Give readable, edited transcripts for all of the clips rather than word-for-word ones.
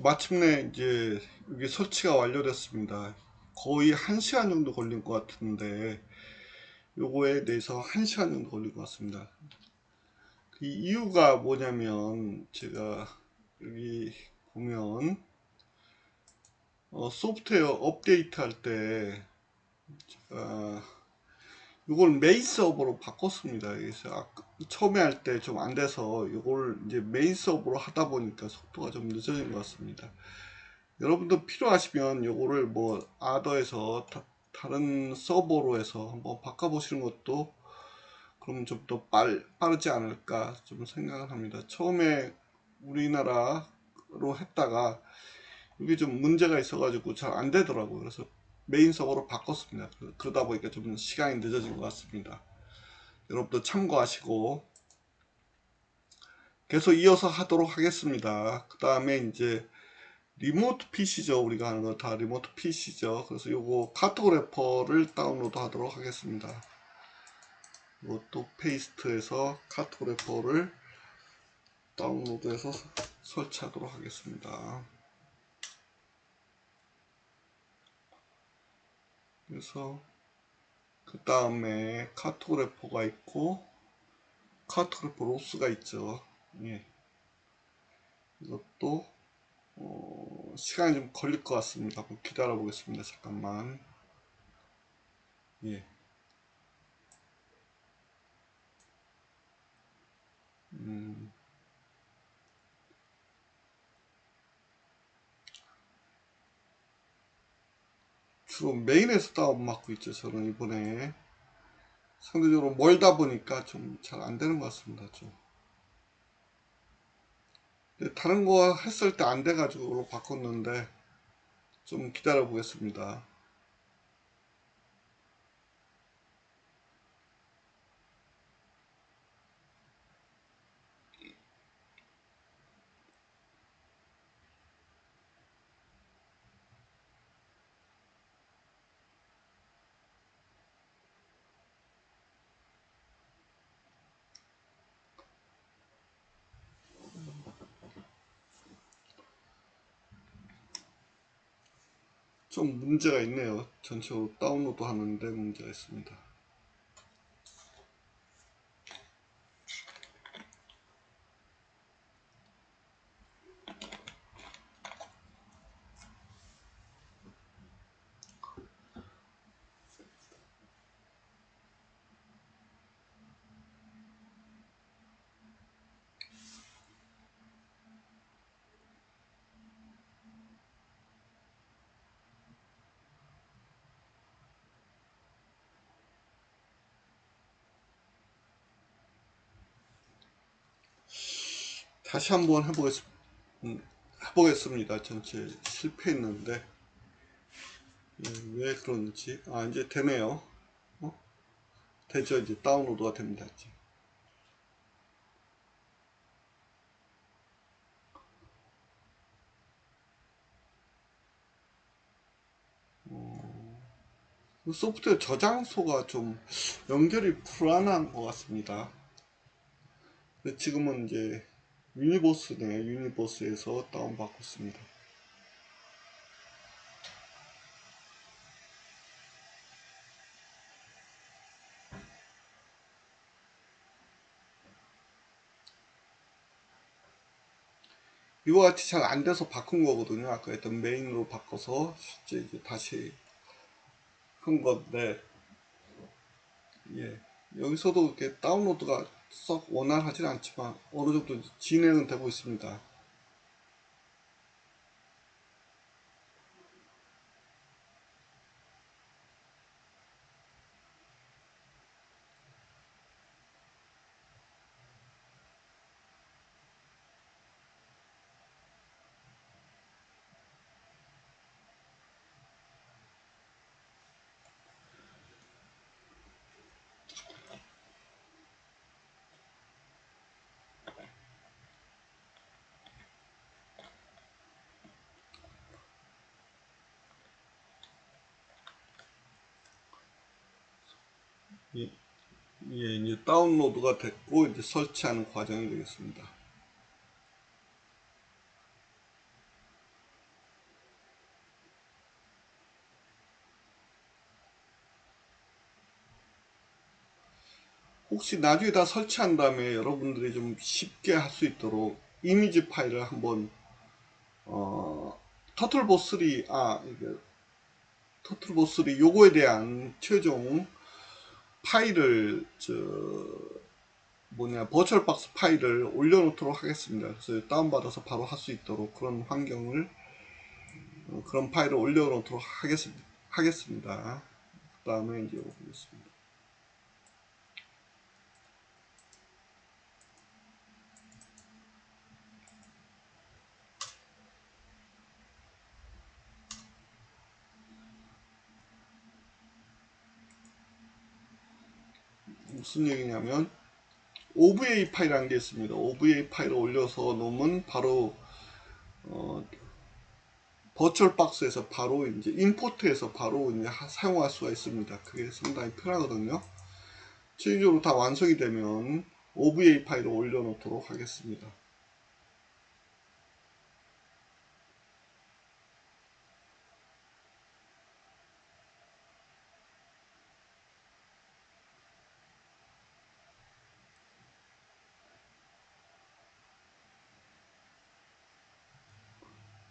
마침내 이제 이게 설치가 완료됐습니다. 거의 1시간 정도 걸린 것 같은데 요거에 대해서 1시간 정도 걸린 것 같습니다. 그 이유가 뭐냐면 제가 여기 보면 소프트웨어 업데이트 할때 이걸 메인 서버로 바꿨습니다. 그래서 처음에 할 때 좀 안 돼서 이걸 이제 메인 서버로 하다 보니까 속도가 좀 늦어진 것 같습니다. 여러분도 필요하시면 요거를 뭐 아더에서 다른 서버로 해서 한번 바꿔보시는 것도 그럼 좀 더 빠르지 않을까 좀 생각을 합니다. 처음에 우리나라로 했다가 이게 좀 문제가 있어가지고 잘 안 되더라고요. 그래서 메인 서버로 바꿨습니다. 그러다 보니까 좀 시간이 늦어진 것 같습니다. 여러분도 참고하시고 계속 이어서 하도록 하겠습니다. 그 다음에 이제 리모트 PC죠. 우리가 하는 거 다 리모트 PC죠. 그래서 요거 카토그래퍼를 다운로드 하도록 하겠습니다. 이것도 페이스트해서 카토그래퍼를 다운로드해서 설치하도록 하겠습니다. 그래서 그 다음에 카토그래퍼가 있고 카토그래퍼 로스가 있죠. 예. 이것도 시간이 좀 걸릴 것 같습니다. 한번 기다려 보겠습니다. 잠깐만. 예. 주로 메인에서 다운받고 있죠. 저는 이번에 상대적으로 멀다 보니까 좀 잘 안 되는 것 같습니다. 좀. 근데 다른 거 했을 때 안 돼가지고 바꿨는데 좀 기다려 보겠습니다. 좀 문제가 있네요. 전체적으로 다운로드 하는데 문제가 있습니다. 다시 한번 해보겠습니다. 전체 실패했는데 예, 왜 그런지 이제 되네요. 되죠. 이제 다운로드가 됩니다. 이제. 소프트웨어 저장소가 좀 연결이 불안한 것 같습니다. 근데 지금은 이제 유니버스네요. 유니버스에서 다운받고 있습니다. 이와 같이 잘 안 돼서 바꾼 거거든요. 아까 했던 메인으로 바꿔서 실제 이제 다시 한 건데, 예. 여기서도 이렇게 다운로드가 썩 원활하진 않지만 어느 정도 진행은 되고 있습니다. 예, 예, 이제 다운로드가 됐고 이제 설치하는 과정이 되겠습니다. 혹시 나중에 다 설치한 다음에 여러분들이 좀 쉽게 할 수 있도록 이미지 파일을 한번 터틀보3 이게 터틀보3 요거에 대한 최종 파일을 버추얼박스 파일을 올려놓도록 하겠습니다. 그래서 다운받아서 바로 할 수 있도록 그런 환경을 그런 파일을 올려놓도록 하겠습니다. 그 다음에 이제 오겠습니다. 무슨 얘기냐면 OVA 파일이라는 게 있습니다. OVA 파일을 올려서 놓으면 바로 버추얼 박스에서 바로 이제 임포트해서 바로 이제 사용할 수가 있습니다. 그게 상당히 편하거든요. 최종적으로 다 완성이 되면 OVA 파일을 올려놓도록 하겠습니다.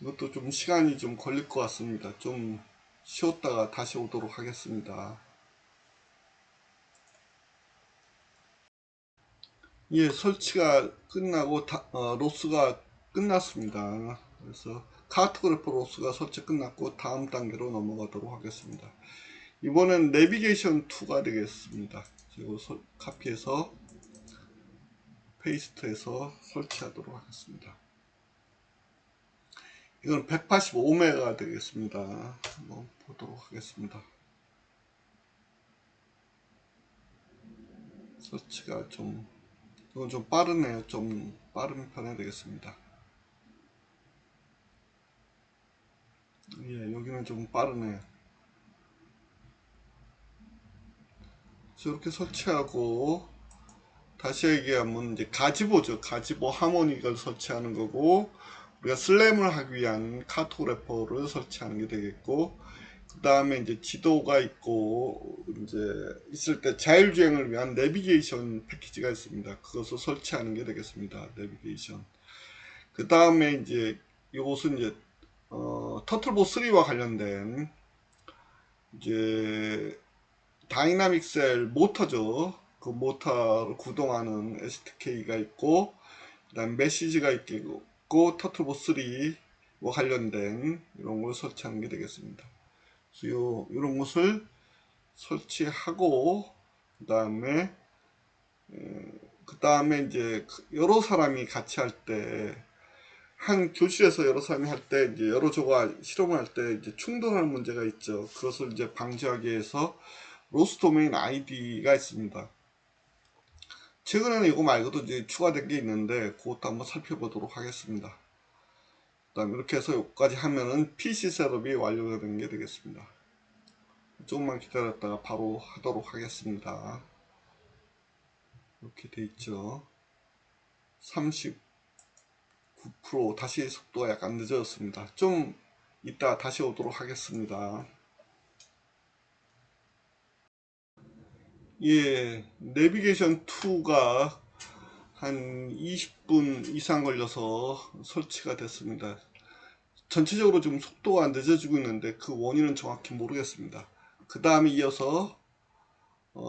이것도 좀 시간이 좀 걸릴 것 같습니다. 좀 쉬었다가 다시 오도록 하겠습니다. 예, 설치가 끝나고 로스가 끝났습니다. 그래서 카트그래퍼 로스가 설치 끝났고 다음 단계로 넘어가도록 하겠습니다. 이번엔 내비게이션 2가 되겠습니다. 그리고 카피해서 페이스트해서 설치하도록 하겠습니다. 이건 185메가 되겠습니다. 한번 보도록 하겠습니다. 설치가 이건 좀 빠르네요. 좀 빠른 편에 되겠습니다. 예, 여기는 좀 빠르네요. 이렇게 설치하고 다시 얘기하면 이제 가지보죠. 가지보 하모닉을 설치하는 거고 우리가 슬램을 하기 위한 카토그래퍼를 설치하는 게 되겠고 그 다음에 이제 지도가 있고 이제 있을 때 자율주행을 위한 내비게이션 패키지가 있습니다. 그것을 설치하는 게 되겠습니다. 내비게이션. 그 다음에 이제 이것은 이제 터틀보 3와 관련된 이제 다이나믹 셀 모터죠. 그 모터를 구동하는 SDK가 있고 그다음 메시지가 있고 터틀보 3와 관련된 이런 걸 설치하는 게 되겠습니다. 그래서 이런 것을 설치하고 그 다음에 이제 여러 사람이 같이 할 때 한 교실에서 여러 사람이 할 때 이제 여러 조가 실험을 할 때 이제 충돌하는 문제가 있죠. 그것을 이제 방지하기 위해서 로스 도메인 아이디가 있습니다. 최근에는 이거 말고도 이제 추가된 게 있는데 그것도 한번 살펴보도록 하겠습니다. 그다음 이렇게 해서 여기까지 하면은 PC 셋업이 완료가 된 게 되겠습니다. 조금만 기다렸다가 바로 하도록 하겠습니다. 이렇게 돼 있죠. 39% 다시 속도가 약간 늦어졌습니다. 좀 이따 다시 오도록 하겠습니다. 예, 내비게이션 2가 한 20분 이상 걸려서 설치가 됐습니다. 전체적으로 좀 속도가 늦어지고 있는데 그 원인은 정확히 모르겠습니다. 그 다음에 이어서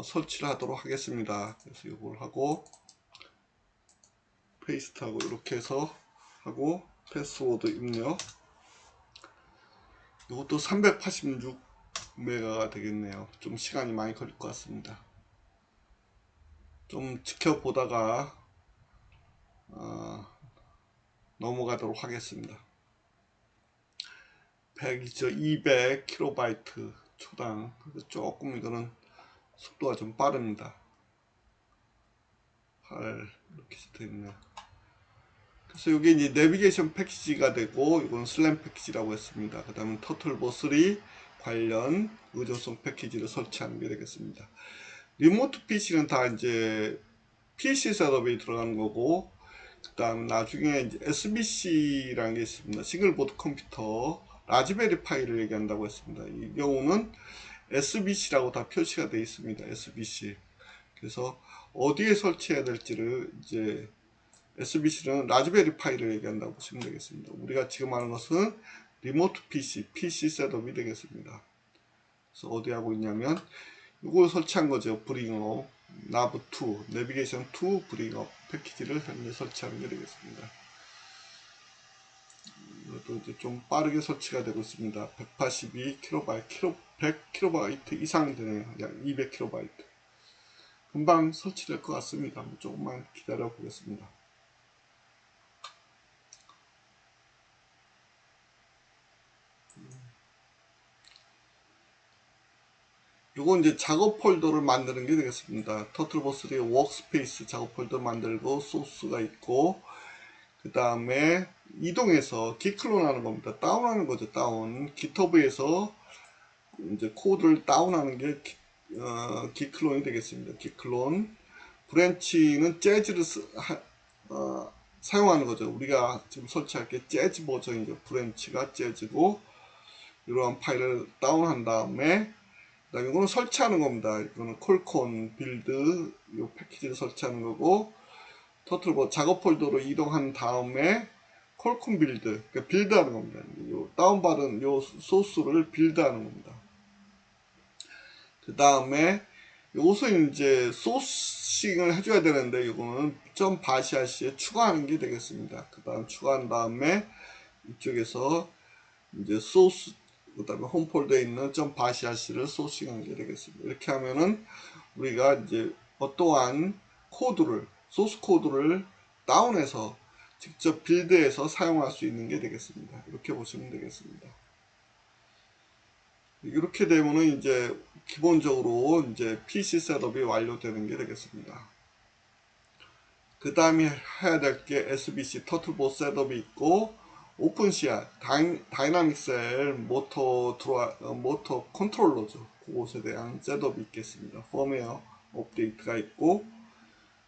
설치를 하도록 하겠습니다. 그래서 이걸 하고 페이스트하고 이렇게 해서 하고 패스워드 입력. 이것도 386메가가 되겠네요. 좀 시간이 많이 걸릴 것 같습니다. 좀 지켜보다가 넘어가도록 하겠습니다. 100이죠. 200KB 초당. 조금 이거는 속도가 좀 빠릅니다. 8 이렇게 되어 있네요. 그래서 이게 이제 내비게이션 패키지가 되고 이건 슬램 패키지라고 했습니다. 그 다음에 터틀보 3 관련 의존성 패키지를 설치하는 게 되겠습니다. 리모트 PC는 다 이제 PC 셋업에 들어가는 거고 그 다음 나중에 이제 SBC라는 게 있습니다. 싱글보드 컴퓨터 라즈베리 파이를 얘기한다고 했습니다. 이 경우는 SBC라고 다 표시가 되어 있습니다. SBC. 그래서 어디에 설치해야 될지를 이제 SBC는 라즈베리 파이를 얘기한다고 보시면 되겠습니다. 우리가 지금 하는 것은 리모트 PC 셋업이 되겠습니다. 그래서 어디 하고 있냐면 이걸 설치한 거죠. 브링업, nav2, 내비게이션 2 브링업 패키지를 현재 설치하는 게 되겠습니다. 이것도 이제 좀 빠르게 설치가 되고 있습니다. 182KB, 100KB 이상 되네요. 약 200KB. 금방 설치될 것 같습니다. 조금만 기다려 보겠습니다. 요건 이제 작업 폴더를 만드는 게 되겠습니다. 터틀보3 워크스페이스 작업 폴더 만들고 소스가 있고, 그 다음에 이동해서 기클론 하는 겁니다. 다운하는 거죠. 다운. 기터브에서 이제 코드를 다운하는 게 기클론이 되겠습니다. 기클론. 브랜치는 재즈를 사용하는 거죠. 우리가 지금 설치할 게 재즈 버전이죠. 브랜치가 재즈고, 이러한 파일을 다운한 다음에 그다음에 이거는 설치하는 겁니다. 이거는 콜콘 빌드 이 패키지를 설치하는 거고, 터틀보 작업 폴더로 이동한 다음에 콜콘 빌드, 그러니까 빌드하는 겁니다. 요 다운받은 요 소스를 빌드하는 겁니다. 그 다음에 요것은 이제 소싱을 해줘야 되는데 이거는 점 바시아시에 추가하는 게 되겠습니다. 그 다음 추가한 다음에 이쪽에서 이제 소스, 그 다음에 홈 폴더에 있는 점 바시아시를 소싱하는 게 되겠습니다. 이렇게 하면은 우리가 이제 어떠한 코드를, 소스 코드를 다운해서 직접 빌드해서 사용할 수 있는 게 되겠습니다. 이렇게 보시면 되겠습니다. 이렇게 되면은 이제 기본적으로 이제 PC 셋업이 완료되는 게 되겠습니다. 그 다음에 해야 될 게 SBC 터틀보 셋업이 있고, 오픈시아 다이나믹 셀 모터 모터 컨트롤러죠. 그것에 대한 셋업이 있겠습니다. 펌웨어 업데이트가 있고,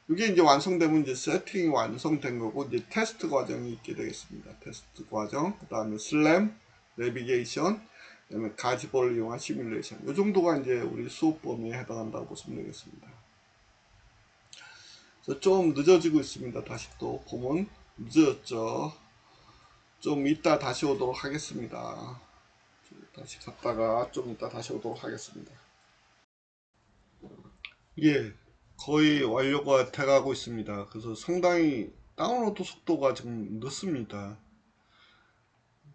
이게 이제 완성되면 이제 세팅이 완성된 거고, 이제 테스트 과정이 있게 되겠습니다. 테스트 과정, 그 다음에 슬램, 내비게이션, 그 다음에 가지볼을 이용한 시뮬레이션. 이 정도가 이제 우리 수업 범위에 해당한다고 보시면 되겠습니다. 그래서 좀 늦어지고 있습니다. 다시 또 보면 늦어졌죠. 좀 이따 다시 오도록 하겠습니다. 다시 갔다가 좀 이따 다시 오도록 하겠습니다. 예, 거의 완료가 돼가고 있습니다. 그래서 상당히 다운로드 속도가 지금 늦습니다.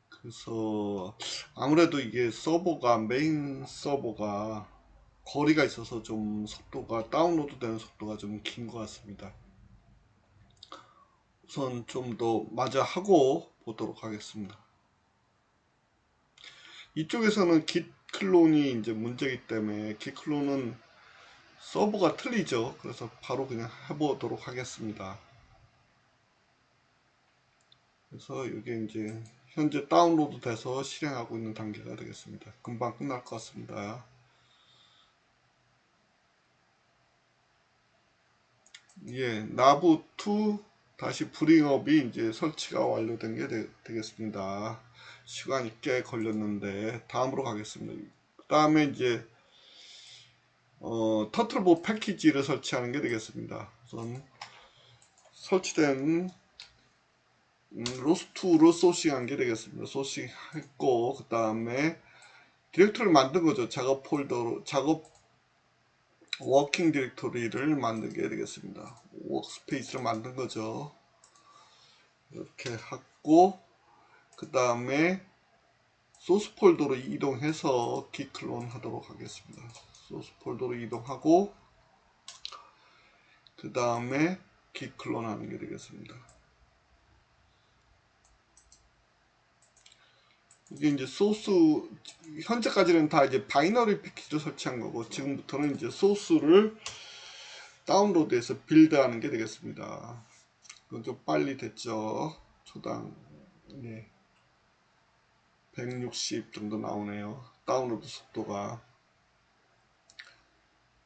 그래서 아무래도 이게 서버가 메인 서버가 거리가 있어서 좀 속도가 다운로드 되는 속도가 좀 긴 것 같습니다. 우선 좀 더 마저 하고 보도록 하겠습니다. 이쪽에서는 git 클론이 이제 문제이기 때문에 git 클론은 서버가 틀리죠. 그래서 바로 그냥 해보도록 하겠습니다. 그래서 이게 이제 현재 다운로드 돼서 실행하고 있는 단계가 되겠습니다. 금방 끝날 것 같습니다. 예, nav2 다시 브링업이 이제 설치가 완료된 게 되겠습니다. 시간이 꽤 걸렸는데 다음으로 가겠습니다. 그 다음에 이제 터틀보 패키지를 설치하는 게 되겠습니다. 우선 설치된 로스2로 소싱한 게 되겠습니다. 소싱했고, 그 다음에 디렉토리를 만든 거죠. 작업 폴더로, 작업 워킹 디렉토리를 만든 게 되겠습니다. 워크스페이스를 만든 거죠. 이렇게 하고, 그 다음에 소스 폴더로 이동해서 git 클론 하도록 하겠습니다. 소스 폴더로 이동하고, 그 다음에 git 클론 하는 게 되겠습니다. 이게 이제 소스, 현재까지는 다 이제 바이너리 패키지로 설치한 거고, 지금부터는 이제 소스를 다운로드해서 빌드하는 게 되겠습니다. 이건 좀 빨리 됐죠. 초당, 네, 160 정도 나오네요. 다운로드 속도가.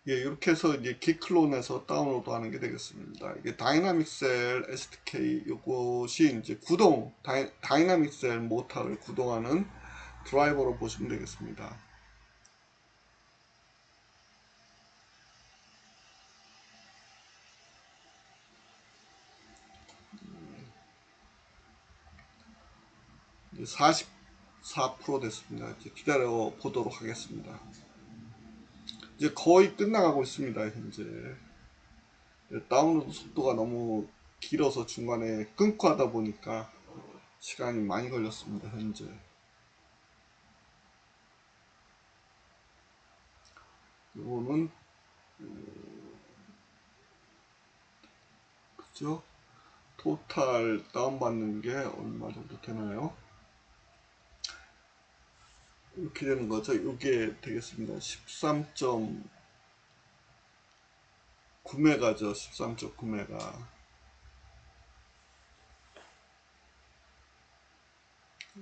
예, 이렇게 해서 이제 기클론에서 다운로드 하는 게 되겠습니다. 이게 다이나믹셀 SDK, 요것이 이제 구동, 다이나믹셀 모터를 구동하는 드라이버로 보시면 되겠습니다. 44% 됐습니다. 이제 기다려 보도록 하겠습니다. 이제 거의 끝나가고 있습니다. 현재 다운로드 속도가 너무 길어서 중간에 끊고 하다 보니까 시간이 많이 걸렸습니다. 현재 이거는 그죠? 토탈 다운받는 게 얼마 정도 되나요? 이렇게 되는 거죠. 이게 되겠습니다. 13.9메가죠. 13.9메가.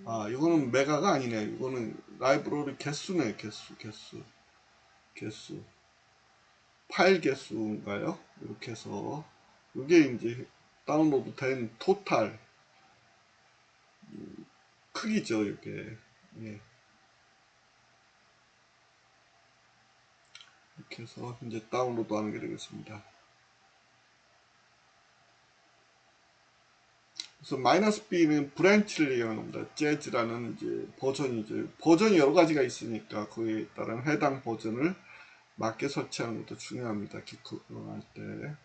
아, 이거는 메가가 아니네요. 이거는 라이브러리 개수네. 개수. 파일 개수인가요? 이렇게 해서 이게 이제 다운로드 된 토탈 크기죠. 이게. 예. 이렇게 해서 이제 다운로드 하는 게 되겠습니다. 그래서 마이너스 B는 브랜치를 이용하는 겁니다. 재즈라는 이제 버전이 여러 가지가 있으니까 그에 따른 해당 버전을 맞게 설치하는 것도 중요합니다. 기크 할 때.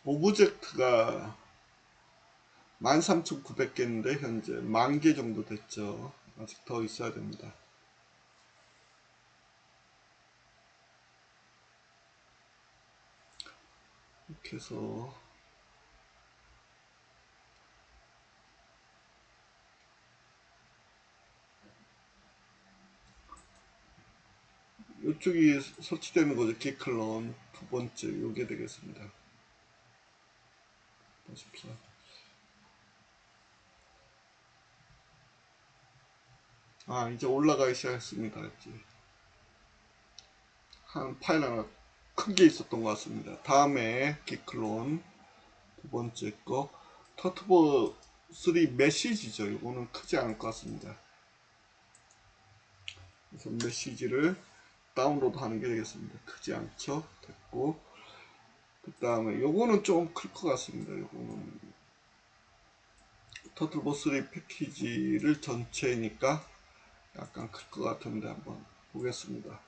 오브젝트가 13,900개인데 현재 10,000개 정도 됐죠. 아직 더 있어야 됩니다. 이렇게 해서 이쪽이 설치되는 거죠. 기클론 두 번째 요게 되겠습니다. 보십시오. 아, 이제 올라가기 시작했습니다. 이제 한 파일 하나 큰 게 있었던 것 같습니다. 다음에 기클론 두 번째 거 터트보 3 메시지죠. 이거는 크지 않을 것 같습니다. 그래서 메시지를 다운로드 하는 게 되겠습니다. 크지 않죠? 됐고 그 다음에 요거는 좀 클 것 같습니다. 요거는 터틀보 3 패키지를 전체니까 약간 클 것 같은데 한번 보겠습니다.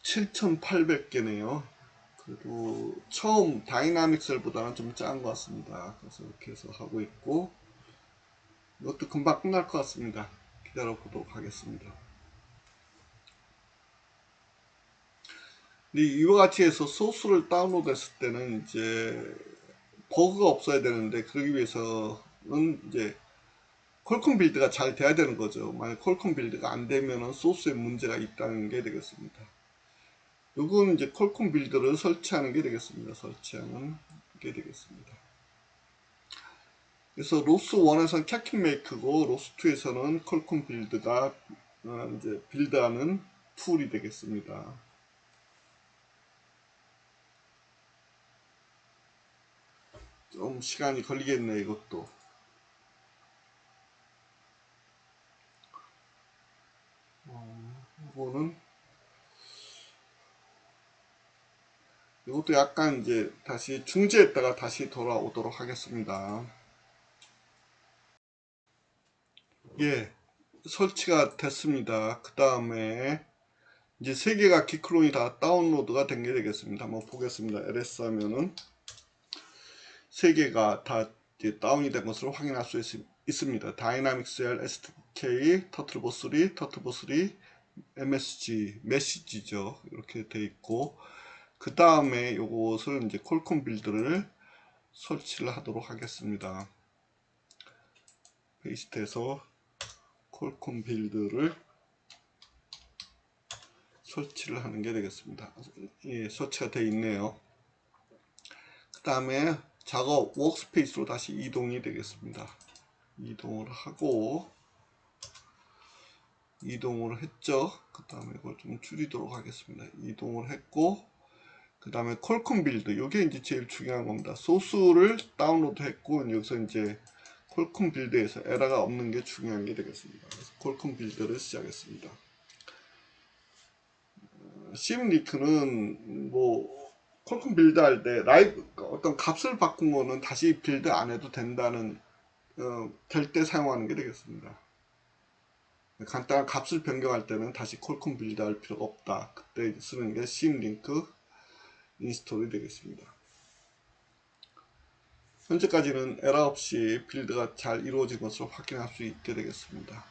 7,800개네요. 그래도 처음 다이나믹 셀보다는 좀 작은 것 같습니다. 그래서 이렇게 해서 하고 있고 이것도 금방 끝날 것 같습니다. 기다려 보도록 하겠습니다. 이와 같이 해서 소스를 다운로드 했을 때는 이제 버그가 없어야 되는데 그러기 위해서는 이제 퀄컴 빌드가 잘 돼야 되는 거죠. 만약 퀄컴 빌드가 안 되면은 소스에 문제가 있다는 게 되겠습니다. 요거는 이제 퀄컴 빌드를 설치하는 게 되겠습니다. 설치하는 게 되겠습니다. 그래서 로스 1에서는 캡킨메이크고 로스 2에서는 퀄컴 빌드가 이제 빌드하는 툴이 되겠습니다. 좀 시간이 걸리겠네 이것도. 이거는 이것도 약간 이제 다시 중지했다가 다시 돌아오도록 하겠습니다. 예, 설치가 됐습니다. 그 다음에 이제 세 개가 기클론이 다 다운로드가 된 게 되겠습니다. 한번 보겠습니다. ls 하면은 세 개가 다 이제 다운이 된 것을 확인할 수 있습니다. 다이나믹셀 SDK, 터틀보3, 터틀보3, MSG, 메시지죠. 이렇게 돼 있고 그 다음에 요것을 이제 퀄컴 빌드를 설치를 하도록 하겠습니다. 페이스트해서 퀄컴 빌드를 설치를 하는 게 되겠습니다. 예, 설치가 되어 있네요. 그 다음에 작업 워크스페이스로 다시 이동이 되겠습니다. 이동을 하고 이동을 했죠. 그 다음에 이걸 좀 줄이도록 하겠습니다. 이동을 했고 그 다음에 퀄컴 빌드 이게 이제 제일 중요한 겁니다. 소스를 다운로드 했고 여기서 이제 콜컴 빌드에서 에러가 없는 게 중요한 게 되겠습니다. 그래서 콜컴 빌드를 시작했습니다. 심리크는 뭐 콜컴 빌드 할 때 라이브 어떤 값을 바꾼 거는 다시 빌드 안 해도 된다는 될 때 사용하는 게 되겠습니다. 간단한 값을 변경할 때는 다시 콜컴 빌드 할 필요가 없다. 그때 쓰는 게 심링크 인스톨이 되겠습니다. 현재까지는 에러 없이 빌드가 잘 이루어진 것으로 확인할 수 있게 되겠습니다.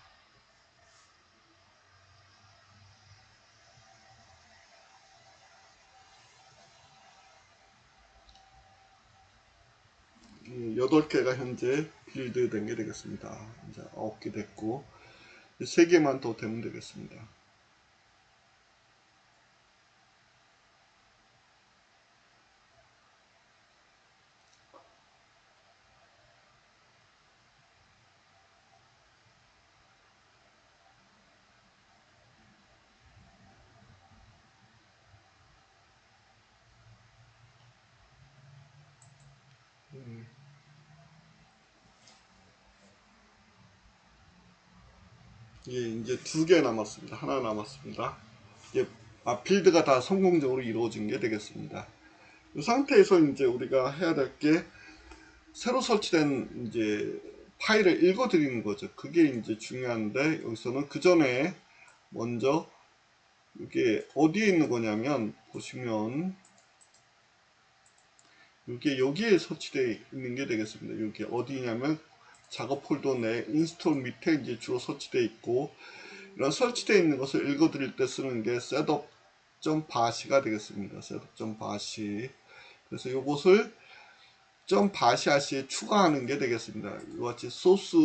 이 8개가 현재 빌드 된 게 되겠습니다. 이제 9개 됐고 3개만 더 되면 되겠습니다. 예, 이제 2개 남았습니다. 하나 남았습니다. 이제 빌드가 다 성공적으로 이루어진 게 되겠습니다. 이 상태에서 이제 우리가 해야 될 게 새로 설치된 이제 파일을 읽어드리는 거죠. 그게 이제 중요한데 여기서는 그 전에 먼저 이게 어디에 있는 거냐면 보시면 이게 여기에 설치되어 있는 게 되겠습니다. 여기 어디냐면 작업 폴더 내 인스톨 밑에 이제 주로 설치되어 있고 이런 설치되어 있는 것을 읽어드릴 때 쓰는 게 setup.bashi가 되겠습니다. setup.bashi. 그래서 이것을 .bashi에 추가하는 게 되겠습니다. 이와 같이 소스,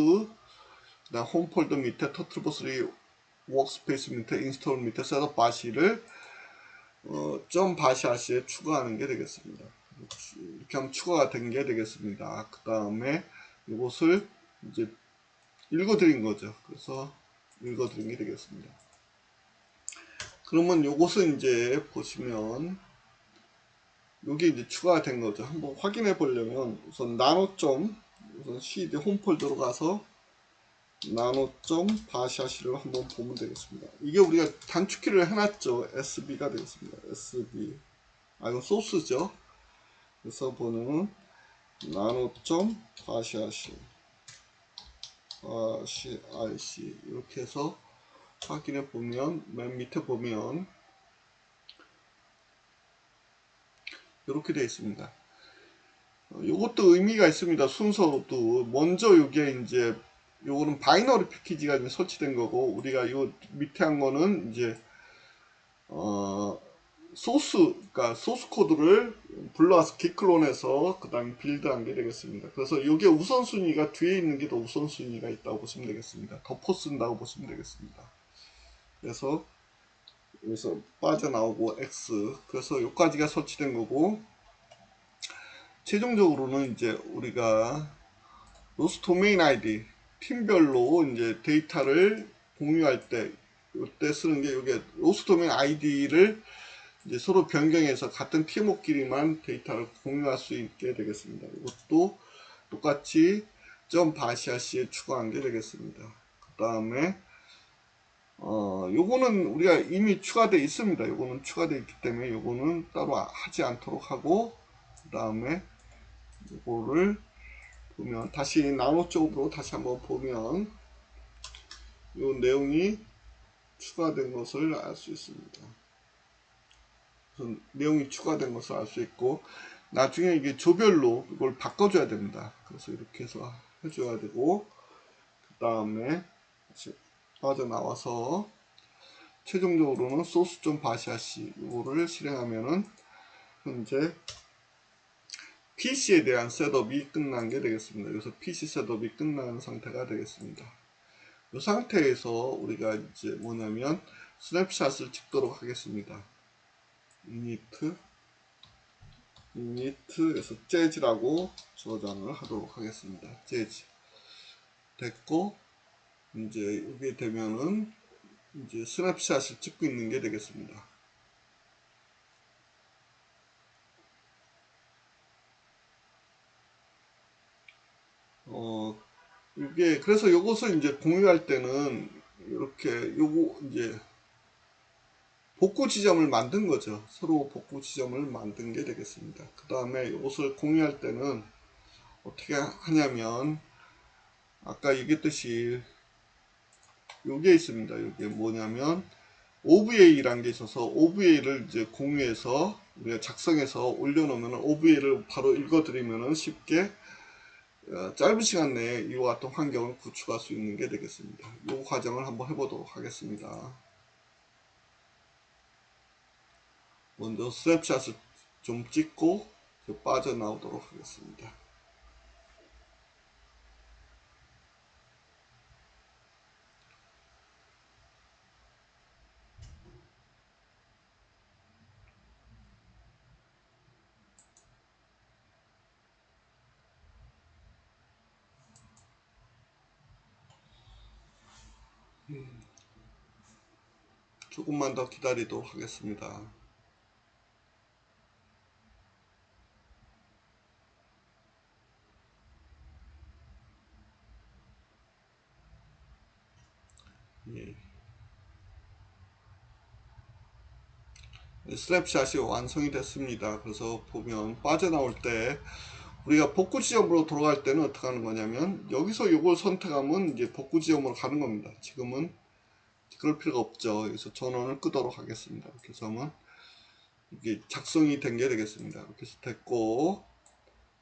그다음 홈 폴더 밑에 터틀버3 워크스페이스 밑에 인스톨 밑에 setup bashi를 .bashi에 추가하는 게 되겠습니다. 이렇게 하면 추가가 된 게 되겠습니다. 그 다음에 이것을 이제 읽어드린 거죠. 그래서 읽어드린 게 되겠습니다. 그러면 요것은 이제 보시면 요게 이제 추가가 된 거죠. 한번 확인해 보려면 우선 나노점 우선 cd 홈 폴더로 가서 나노점 바샤시를 한번 보면 되겠습니다. 이게 우리가 단축키를 해놨죠. SB가 되겠습니다. SB. 이건 소스죠. 그래서 보는 나노점 바샤시 IC 이렇게 해서 확인해 보면 맨 밑에 보면 이렇게 되어 있습니다. 이것도 의미가 있습니다. 순서도 먼저 이게 이제 요거는 바이너리 패키지가 이제 설치된 거고 우리가 요 밑에 한 거는 이제 그러니까 소스 코드를 불러와서 기클론해서 그 다음에 빌드한 게 되겠습니다. 그래서 이게 우선순위가 뒤에 있는 게 더 우선순위가 있다고 보시면 되겠습니다. 덮어 쓴다고 보시면 되겠습니다. 그래서 여기서 빠져나오고 X 그래서 여기까지가 설치된 거고 최종적으로는 이제 우리가 로스 도메인 아이디 팀별로 이제 데이터를 공유할 때 이때 쓰는 게 이게 로스 도메인 아이디를 이제 서로 변경해서 같은 팀워크끼리만 데이터를 공유할 수 있게 되겠습니다. 이것도 똑같이 점 바시아시에 추가한 게 되겠습니다. 그 다음에 요거는 우리가 이미 추가되어 있습니다. 요거는 추가되어 있기 때문에 요거는 따로 하지 않도록 하고 그 다음에 요거를 보면 다시 나노 쪽으로 다시 한번 보면 요 내용이 추가된 것을 알 수 있습니다. 내용이 추가된 것을 알 수 있고 나중에 이게 조별로 이걸 바꿔줘야 됩니다. 그래서 이렇게 해서 해줘야 되고 그 다음에 빠져나와서 최종적으로는 소스 좀 바샤시 이거를 실행하면은 현재 PC에 대한 셋업이 끝난 게 되겠습니다. 그래서 PC 셋업이 끝난 상태가 되겠습니다. 이 상태에서 우리가 이제 뭐냐면 스냅샷을 찍도록 하겠습니다. 이니트에서 재즈라고 저장을 하도록 하겠습니다. 재즈 됐고 이제 이게 되면은 이제 스냅샷을 찍고 있는 게 되겠습니다. 이게 그래서 요것을 이제 공유할 때는 이렇게 요거 이제 복구 지점을 만든 거죠. 서로 복구 지점을 만든 게 되겠습니다. 그 다음에 이것을 공유할 때는 어떻게 하냐면 아까 얘기했듯이 요게 있습니다. 이게 뭐냐면 OVA라는 게 있어서 OVA를 이제 공유해서 우리가 작성해서 올려놓으면 OVA를 바로 읽어드리면 쉽게 짧은 시간 내에 이와 같은 환경을 구축할 수 있는 게 되겠습니다. 이 과정을 한번 해보도록 하겠습니다. 먼저 스냅샷을 좀 찍고 빠져나오도록 하겠습니다. 조금만 더 기다리도록 하겠습니다. 예. 스냅샷이 완성이 됐습니다. 그래서 보면 빠져나올 때 우리가 복구 지점으로 돌아갈 때는 어떻게 하는 거냐면 여기서 이걸 선택하면 이제 복구 지점으로 가는 겁니다. 지금은 그럴 필요가 없죠. 그래서 전원을 끄도록 하겠습니다. 이렇게 해서 하면 이게 작성이 된 게 되겠습니다. 이렇게 해서 됐고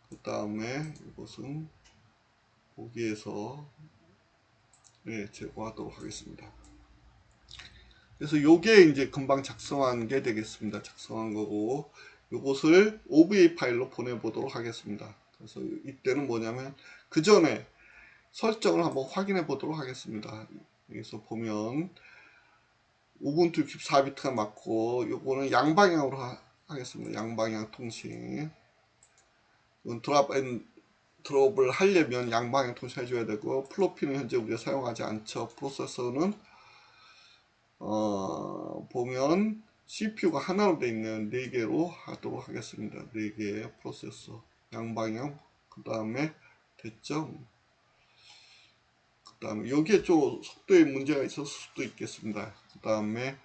그 다음에 이것은 보기에서 제거하도록 하겠습니다. 그래서 요게 이제 금방 작성한 게 되겠습니다. 작성한 거고 요것을 OVA 파일로 보내보도록 하겠습니다. 그래서 이때는 뭐냐면 그 전에 설정을 한번 확인해 보도록 하겠습니다. 여기서 보면 우분투 64비트가 맞고 요거는 양방향으로 하겠습니다. 양방향 통신. 이건 드롭을 하려면 양방향 통신 해줘야 되고 플로피는 현재 우리가 사용하지 않죠. 프로세서는 보면 CPU가 하나로 되어 있는 4개로 하도록 하겠습니다. 4개의 프로세서 양방향 그 다음에 됐죠. 그 다음에 여기에 좀 속도에 문제가 있을 수도 있겠습니다. 그 다음에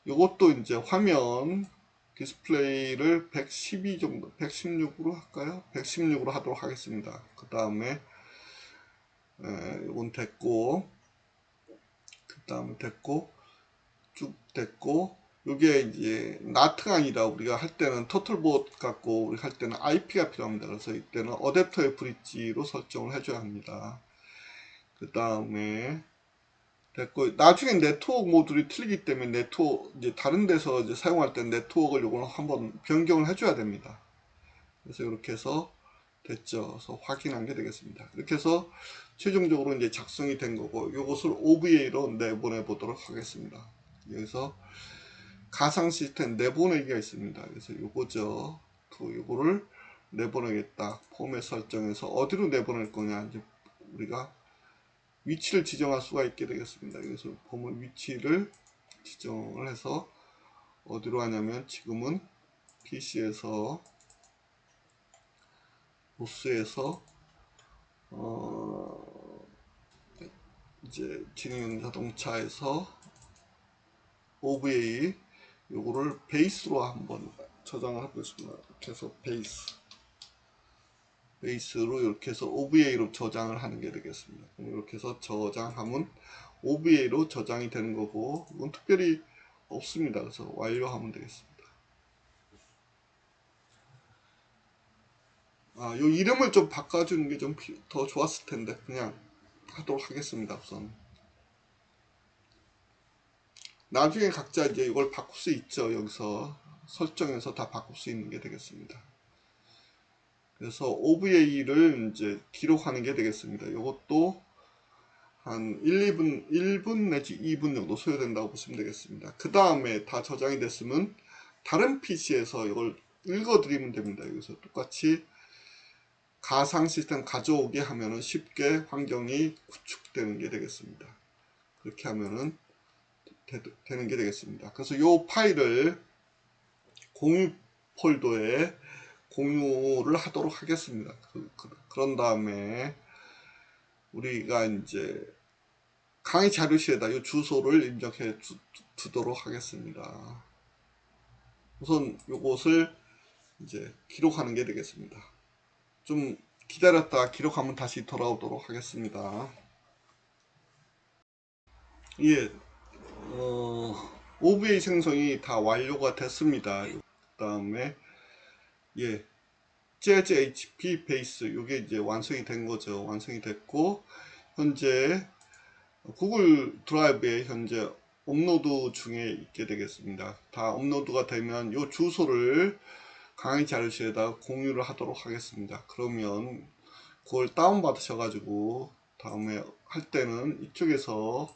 이것도 이제 화면 디스플레이를 112 정도 116으로 할까요? 116으로 하도록 하겠습니다. 그 다음에 이건 됐고 그 다음에 됐고 쭉 됐고 요게 이제 나트가 아니라 우리가 할 때는 토틀봇 갖고 우리 할 때는 IP가 필요합니다. 그래서 이때는 어댑터의 브릿지로 설정을 해줘야 합니다. 그 다음에 됐고 나중에 네트워크 모듈이 틀리기 때문에 네트워크 이제 다른 데서 이제 사용할 때 네트워크를 요거는 한번 변경을 해줘야 됩니다. 그래서 이렇게 해서 됐죠. 그래서 확인한 게 되겠습니다. 이렇게 해서 최종적으로 이제 작성이 된 거고 이것을 OVA로 내보내 보도록 하겠습니다. 여기서 가상 시스템 내보내기가 있습니다. 그래서 요거죠. 요거를 내보내겠다. 포맷 설정해서 어디로 내보낼 거냐 이제 우리가 위치를 지정할 수가 있게 되겠습니다. 그래서 보면 위치를 지정을 해서 어디로 하냐면 지금은 PC에서 보스에서 이제 진행 자동차에서 OVA 요거를 베이스로 한번 저장을 해보겠습니다. 이렇게 해서 베이스로 이렇게 해서 OVA로 저장을 하는 게 되겠습니다. 이렇게 해서 저장하면 OVA로 저장이 되는 거고 이건 특별히 없습니다. 그래서 완료하면 되겠습니다. 요 이름을 좀 바꿔주는 게 좀 더 좋았을 텐데 그냥 하도록 하겠습니다. 우선 나중에 각자 이제 이걸 바꿀 수 있죠. 여기서 설정해서 다 바꿀 수 있는 게 되겠습니다. 그래서 OVA를 이제 기록하는 게 되겠습니다. 이것도 한 1분 내지 2분 정도 소요된다고 보시면 되겠습니다. 그 다음에 다 저장이 됐으면 다른 PC에서 이걸 읽어드리면 됩니다. 여기서 똑같이 가상 시스템 가져오게 하면은 쉽게 환경이 구축되는 게 되겠습니다. 그렇게 하면은 되는 게 되겠습니다. 그래서 이 파일을 공유 공유를 하도록 하겠습니다. 그런 다음에 우리가 이제 강의 자료실에다 이 주소를 입력해 두도록 하겠습니다. 우선 이것을 이제 기록하는 게 되겠습니다. 좀 기다렸다 기록하면 다시 돌아오도록 하겠습니다. 예, OVA 생성이 다 완료가 됐습니다. 그 다음에 예, 재즈 HP 베이스 이게 이제 완성이 된 거죠. 완성이 됐고 현재 구글 드라이브에 현재 업로드 중에 있게 되겠습니다. 다 업로드가 되면 이 주소를 강의 자료실에다 공유를 하도록 하겠습니다. 그러면 그걸 다운 받으셔가지고 다음에 할 때는 이쪽에서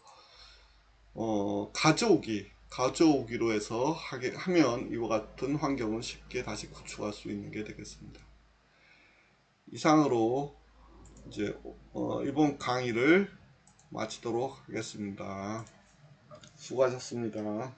가져오기로 해서 하면 이와 같은 환경을 쉽게 다시 구축할 수 있는 게 되겠습니다. 이상으로 이제 이번 강의를 마치도록 하겠습니다. 수고하셨습니다.